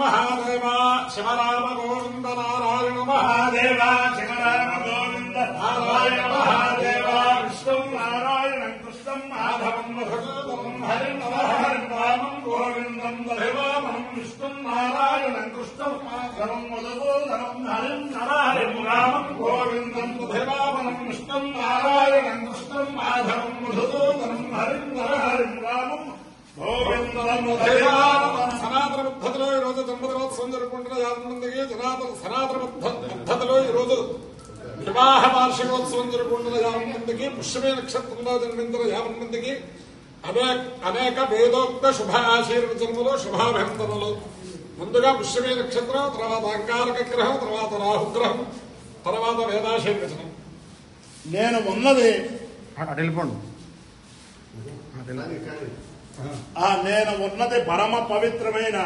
महादेव शिवराम गोविंद नारायण महादेव शिवराम गोविंद नारायण महादेव विष्णु नारायण कृष्णं माधवं मधुसूदनं हरिं रामं गोविंदं दधिवामनं विष्णु नारायण कृष्णं माधवं मधुसूदनं हरिं रामं गोविंदं दधिवामनं विष्णु नारायण कृष्णं माधवं मधुसूदनं हरिं रामं సనాతన పద్ధతిలో ఈ రోజు దంపతులోత్సవం జరుపుకుంటున్న 50 మందికి సనాతన పద్ధతిలో ఈ రోజు వివాహ వార్షికోత్సవం జరుపుకుంటున్న 50 మందికి పుష్యమే నక్షత్రంలో జన్మించిన 50 మందికి అనేక వేదోక్త శుభ ఆశీర్వచనములు శుభాభివందనలు. ముందుగా పుష్యమే నక్షత్రం, తర్వాత అంగారక గ్రహం, తర్వాత రాహుగ్రహం, తర్వాత వేదాశీర్వచనం. నేను ఉన్నది నేను ఉన్నది పరమ పవిత్రమైన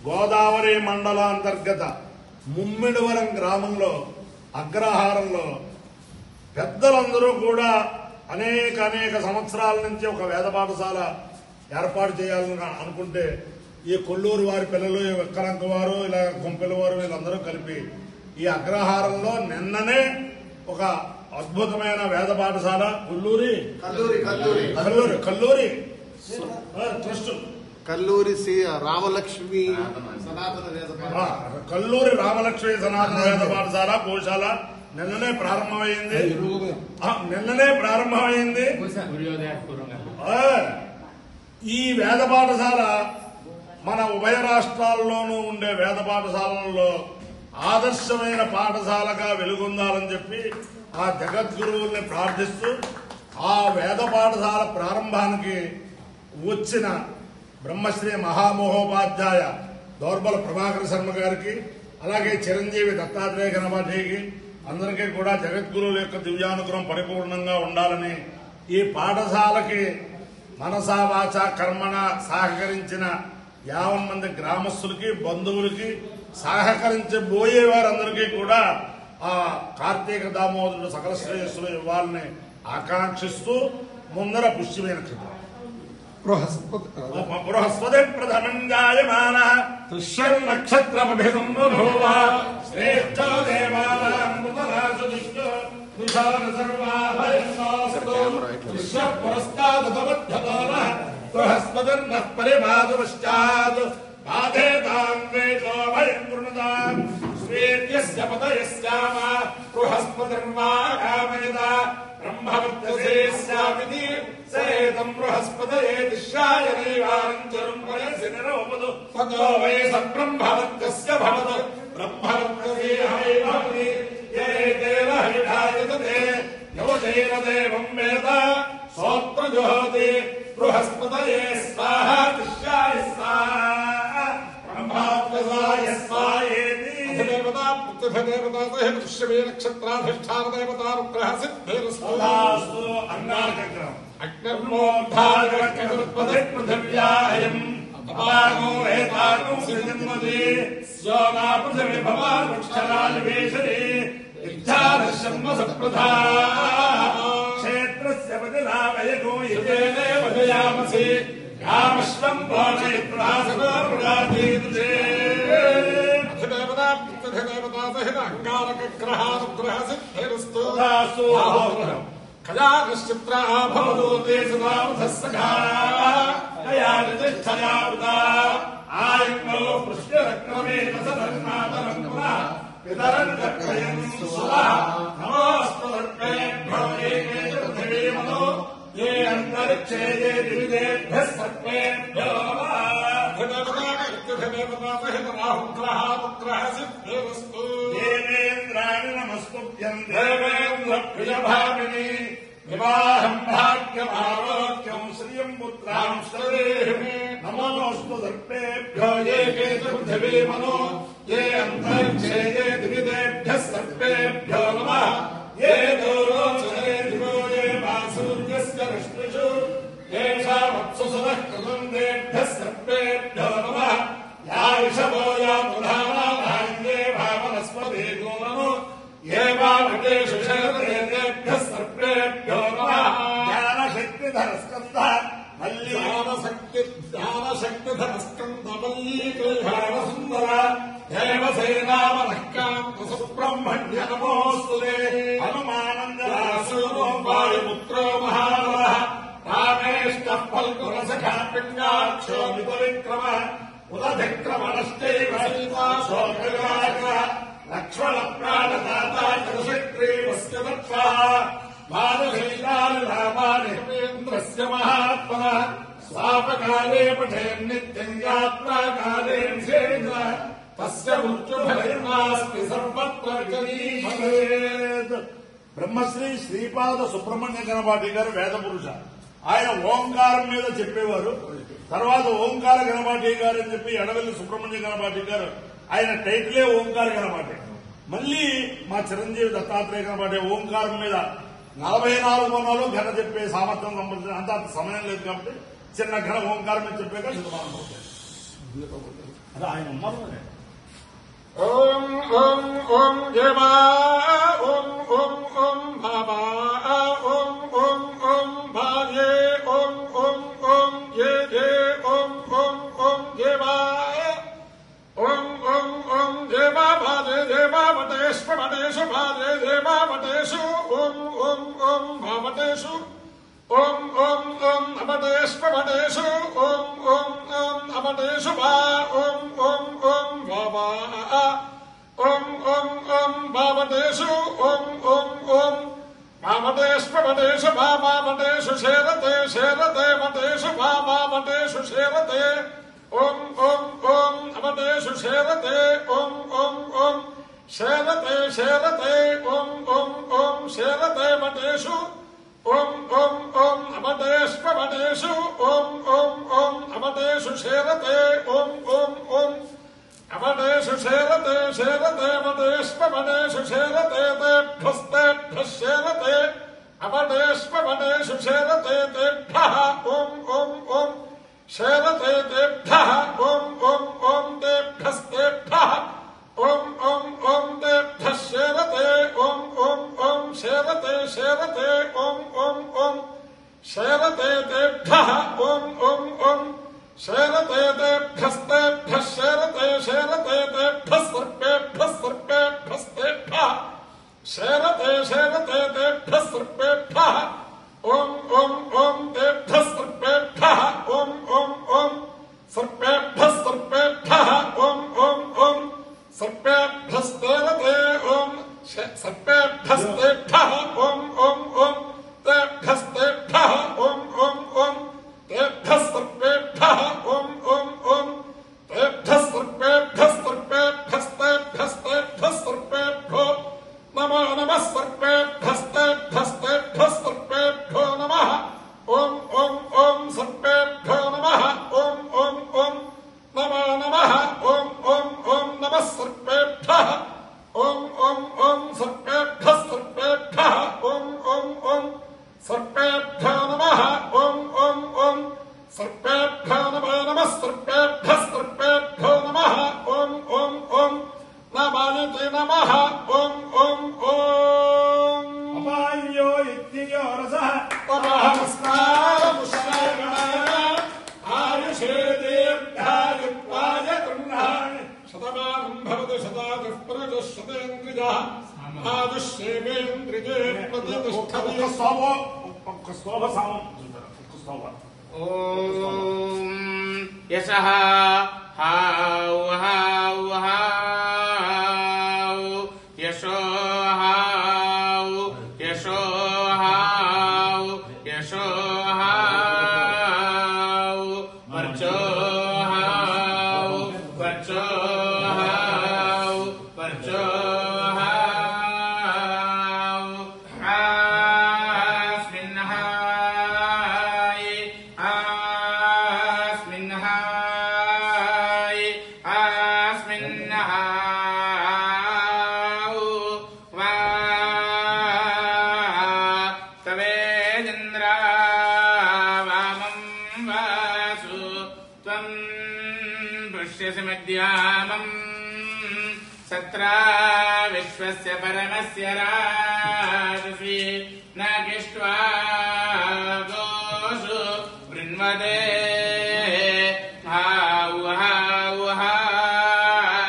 గోదావరి మండలాంతర్గత ముమ్మిడివరం గ్రామంలో అగ్రహారంలో పెద్దలందరూ కూడా అనేక సంవత్సరాల నుంచి ఒక వేద పాఠశాల ఏర్పాటు చేయాలని అనుకుంటే ఈ కొల్లూరు వారి పిల్లలు, వెక్కలంక వారు, ఇలా కొంపెల వారు వీళ్ళందరూ కలిపి ఈ అగ్రహారంలో నిన్ననే ఒక అద్భుతమైన వేద పాఠశాల కల్లూరి రామలక్ష్మి సనాతన వేద పాఠశాల గోశాల నిన్ననే ప్రారంభమైంది. ఈ వేద పాఠశాల మన ఉభయ రాష్ట్రాల్లోనూ ఉండే వేద పాఠశాలల్లో ఆదర్శమైన పాఠశాలగా వెలుగొందాలని చెప్పి ఆ జగద్గురువుల్ని ప్రార్థిస్తూ ఆ వేద పాఠశాల ప్రారంభానికి వచ్చిన బ్రహ్మశ్రీ మహామహోపాధ్యాయ దౌర్బల ప్రభాకర శర్మ గారికి, అలాగే చిరంజీవి దత్తాత్రేయ గణపతికి అందరికీ కూడా జగద్గురువుల యొక్క దివ్యానుగ్రహం పరిపూర్ణంగా ఉండాలని, ఈ పాఠశాలకి మనసా వాచ కర్మణ సహకరించిన 50 మంది గ్రామస్తులకి, బంధువులకి, సహకరించబోయే వారందరికీ కూడా ఆ కార్తీక దామోదరుడు సకల శ్రేయస్సులు ఇవ్వాలని ఆకాంక్షిస్తూ ముందర పుష్యమే నక్షత్రం బృహస్పతి ప్రథమం జాయమాన నక్షత్రమభిసంబభూవ శ్రేష్ఠో దేవానాం పునరాసు దుష్టో దుషాన సర్వాభయన్నాసతో విశ్వ పురస్తాదవద్ధతోన బృహస్పతిర్నః పరిబాధుపశ్చాత్ బాధేతాన్వేషో భయం కృణతాం స్వేద్యస్య పదయస్యామ బృహస్పతిర్వాగామయత బ్రహ్మవర్తసేస్యామితి సేతం బృహస్పతయే దిశాయ నైవారం చరం వయసి నిరోపదు తతో వై సబ్రహ్మవర్తస్య భవతు బ్రహ్మవర్తసే హై భవతి యేతేన హైఢాయతే యోజైన దేవం వేద సోత్రజోతి బృహస్పతయే స్వాహ దిశాయ స్వాహ బ్రహ్మవర్తసాయ స్వాహేతి దేవతా పుత్రదేవతా సహిత పుష్యమే నక్షత్రాధిష్టాన దేవతానుగ్రహ సిద్ధిరస్తు. అంగారకగ్రహం అగ్నిర్మోద్ధారకృత్పదే పృథివ్యాయం అపాగో ఏతాగో సిద్ధిమతి స్యోనా పృథివీ భవాన్ వృక్షరాజవేషరే ఇచ్ఛాదశర్మ సప్రధా క్షేత్రస్య వదిలావయగో ఇదేనే వదయామసి కామశ్వం భోజయిత్రాసగో మృగాధీతుజే దేవతా సహిత అంగారక గ్రహానుగ్రహ సిద్ధిరస్తు. కళాకశ్చిత్రా భవతు తే సుధామధస్సఖాయాతిష్టయావృతా ఆయుక్మో పుష్యరక్రమేణ సదర్నాతరం పునః పితరం రక్షయన్ సువః నమోస్తు ఏకే చ పృథివీమనో ఏ అంతరిక్షే ఏ దివిజేభ్యः సర్వేభ్యో రాహుగ్రహానుగ్రహ సిద్ధిరస్తు. దేవేంద్రాణి నమస్తుభ్యం దేవేంద్ర ప్రియభామిని వివాహం భాగ్యమారోగ్యం శ్రియం పుత్రాం శ్రేహిమే నమోస్తు సర్వేభ్యో ఏకే చ పృథివీమనో ఏ అంతరిక్షే ఏ దివిజేభ్యः సర్వేభ్యో నమః ఏ దూరోచరే దివో ఏ వాసూర్యస్య రశ్మిషు ఏషామత్సు సునః కృతం దేభ్యः సర్వేభ్యో నమః యావిషవో యాముధానాభాంగే భావనస్పతి గోనము ఏ వామకేషు శరదేభ్యः సర్వేభ్యో నమః జ్ఞానశక్తిధర స్కంద మల్లి జ్ఞానశక్తిధర స్కంద మల్లి కళ్యాణ సుందర దేవసేనామనఃకాంతసుబ్రహ్మణ్య నమోస్తుతే హనుమానందరాసువాయుపుత్రో మహాబలః రామేష్టః ఫల్గుణసఖా పింగాక్షో విపవిక్రమ ఉదధిక్రమణశ్చైవ సీతాశో ప్రజాగ్రహ లక్ష్మణ ప్రాణదాతా జగశక్రీవస్య దక్షః మానవైనాని రామాని హేంద్రస్య మహాత్మనః స్వాపకాలే పఠేన్నిత్యం యాత్రాకాలే విశేష తస్య మృత్యుభయనాస్తి సర్వత్ర విజయీభవేత్. బ్రహ్మశ్రీ శ్రీపాద సుబ్రహ్మణ్య గణపాటి గారు వేద పురుష. ఆయన ఓంకారం మీద చెప్పేవారు. తర్వాత ఓంకార గణపాటి గారు అని చెప్పి ఎడవెల్లి సుబ్రహ్మణ్య గణపాటి గారు ఆయన టైటిలే ఓంకార గణపాటి. మళ్ళీ మా చిరంజీవి దత్తాత్రేయ గణపాటి ఓంకారం మీద 44 కొనాలు ఘన చెప్పే సామర్థ్యం సంబంధించిన అంత సమయం లేదు కాబట్టి చిన్న ఘన ఓంకారం మీద చెప్పాక శతమానం అవుతాయి. అది ఆయన ఉన్నారు. ఓం ఓం ఓం దేవా ఓం ఓం ఓం బాబా ఓం ఓం ఓం భాయే ఓం ఓం ఓం జే జే ఓం ఓం ఓం దేవా ఓం ఓం ఓం దేవా భాజే దేవా వటేశ్వ వటేషు భాజే దేవా వటేషు ఓం ఓం ఓం భావటేషు ఓం ఓం ఓం అవటేశ్వ వటేషు ఓం ఓం ఓం అవటేషు భా ఓం ఓం ఓం బాబా ఓం ఓం ఓం భావటేషు ఓం ఓం ఓం భావటేశ్వ వటేషు భావటేషు శేరతే శేరతే వటేషు భావటేషు శేరతే ఓం ఓం ఓం అవటేషు శేరతే ఓం ఓం ఓం శేరతే శేరతే ఓం ఓం ఓం శేరతే వటేషు ఓం ఓం ఓం అవటేశ్వ వటేషు ఓం ఓం ఓం అవటేషు శేరతే ఓం ఓం ఓం అవటేషు శేరతే శేరతే వటేశ్వ వటేషు శేరతే తేభ్యస్తేభ్యః శేరతే అవటేశ్వ వటేషు శేరతే తేభ్యః ఓం ఓం ఓం శేరతే తేభ్యః ఓం ఓం ఓం తేభ్యస్తేభ్యః ఓం ఓం ఓం తేభ్యః శేరతే ఓం ఓం ఓం శేరతే శేరతే ఓం ఓం ఓం శేరతే తేభ్యః ఓం ఓం ఓం శేరతే తేభ్యస్తేభ్యః శేరతే శేరతే తేభ్యః సర్పేభ్యః సర్పేభ్యస్తేభ్యః శేరతే శేరతే తేభ్యః సర్పేభ్యః ఓం ఓం ఓం తేభ్యః సర్పేభ్యః ఓం ఓం ఓం సర్పేభ్యః సర్పేభ్యః ఓం ఓం ఓం సర్పేభ్యస్తేరతే ఓం సర్పేభ్యస్తేభ్యః ఓం ఓం ఓం తేభ్యస్తేభ్యః ఓం ఓం ఓం తేభ్యః సర్పేభ్యః ఓం ఓం ఓం తేభ్యః సర్పేభ్యః సర్పేభ్యస్తేభ్యస్తేభ్యః సర్పేభ్యో నమో నమః సర్పేభ్యస్తేభ్యస్తేభ్యః సర్పేభ్యో నమః ఓం ఓం ఓం సర్పేభ్యో నమః ఓం ఓం ఓం నమో నమః ఓం ఓం ఓం నమః సర్పేభ్యః ఓం ఓం ఓం సర్పేభ్యః సర్పేభ్యః ఓం ఓం ఓం సర్పేభ్యో నమః ఓం ఓం ఓం సర్పేభ్యో నమో నమః సర్పేభ్యః సర్పేభ్యో నమః ఓం ఓం ఓం నమాయతే నమః ఓం ఓం ఓం అపాయ్యో ఇత్యయో రసః ఆయుషే దీర్ఘాయుత్వాయ గృహాణి శతమానం భవతి శతాయుః పురుషः శతేంద్రియः ఆయుష్యేవేంద్రియే ప్రతిష్టతి. ఒక్క స్తోభ సామం ఒక్క స్తోభ. ఓం యశః హావ్ హావ్ హావ్ యశో హావ్ యశో హావ్ యశో హావ్ వర్చో హావ్ వర్చో హావ్ వర్చో హావ్ ఆస్మిన్ హాయ్ ఆస్మిన్ హాయ్ ఆస్మిన్ హావ్ వా తవేంద్ర వామం వాసు త్వం పుష్యసి మధ్యామం సత్రా విశ్వస్య పరమస్య రాజసి నగిష్ట్వా గోషు బృన్వదే హావ్ హావ్ హావ్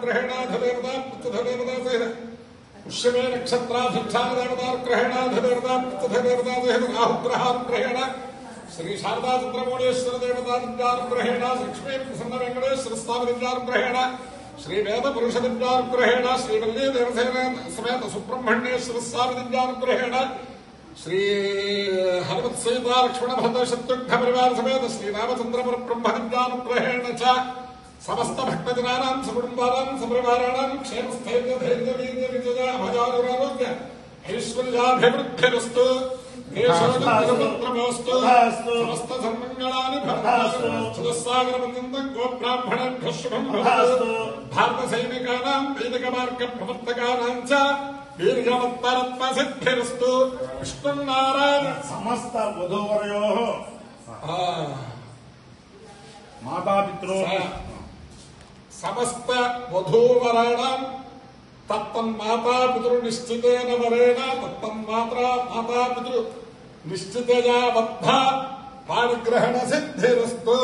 దేవతాగ్రహేణాధిదేవతా సహిత పుష్యమే నక్షత్రాధిష్టాన దేవతాగ్రహేణాధిదేవతా సహిత రాహుగ్రహానుగ్రహేణ శ్రీ శారదా చంద్రమౌళేశ్వర దేవతానుగ్రహేణ లక్ష్మీ ప్రసన్న వెంకటేశ్వర స్వామి దివ్యానుగ్రహేణ శ్రీ వేద పురుష దివ్యానుగ్రహేణ శ్రీ వల్లీ దేవసేన సమేత సుబ్రహ్మణ్యేశ్వర స్వామి దివ్యానుగ్రహేణ శ్రీ హనుమత్ సీతా లక్ష్మణ భరత శత్రుఘ్న పరివార సమేత శ్రీరామచంద్ర బ్రహ్మ దివ్యానుగ్రహేణ చ సమస్త భక్తజనానాం సకుటుంబానాం సపరివారాణాం క్షేమ స్థైర్య ధైర్య వీర్య విజయ భజానురారోగ్య ఐశ్వర్యాభివృద్ధిరస్తు కేశోపత్రమోస్తు సమస్త సన్మంగళాని భవతు గోబ్రాహ్మణేభ్యః శుభం భవతు భారత సైనికానాం వైదిక మార్గ ప్రవర్తకానాం చ వీర్యవత్తరత్వసిద్ధిరస్తు విష్ణునారాయణ సమస్త వధూవరయోః మాతాపిత్రోః సమస్త వధూవరాణాం తత్తన్మాతాపితృ నిశ్చితేన వరేణ తత్తన్మాతాపితృ నిశ్చితయా బద్ధ పాణిగ్రహణ సిద్ధిరస్తు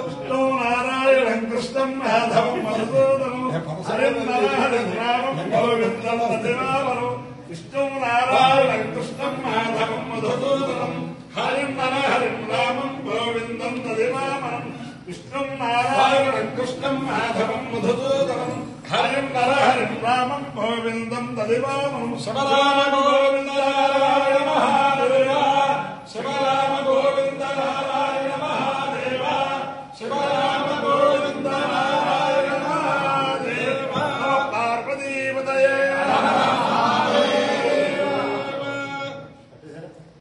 విష్ణు నారాయణం కృష్ణం మాధవం మధుసూదనం హరిం నరహరిం రామం గోవిందం సతివామనం విష్ణు నారాయణం కృష్ణం మాధవం మధుసూదనం హరిం నరహరిం రామం గోవిందం సతివామనం విష్ణు నారాయణం కృష్ణం మాధవం మధుసూదనం హరిం నరహరిం రామం గోవిందం సతివామనం శబరామ గోవింద